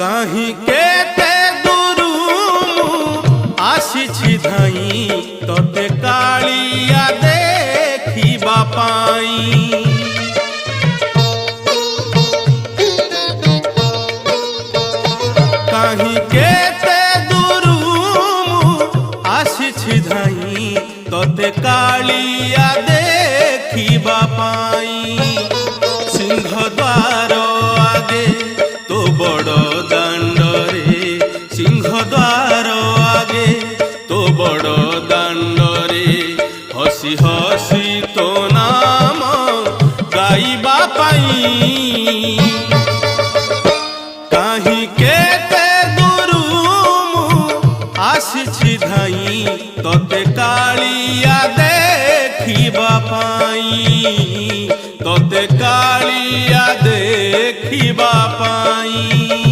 कहीं केते दूरू आसी धाई तोते कालिया देखिबा पाई। कहीं केते दूरू आसी धाई तोते कालिया देखिबा पाई। सिंहद्वार आगे तो बड़ दांडरे, सिंहद्वार आगे तो बड़ दांडरे हसी हसी तो नाम गाइबा पाई। कहीं केते दूरू आसी धाई तोते कालिया देखिबा पाई, तोते कालिया देखिबा पाई।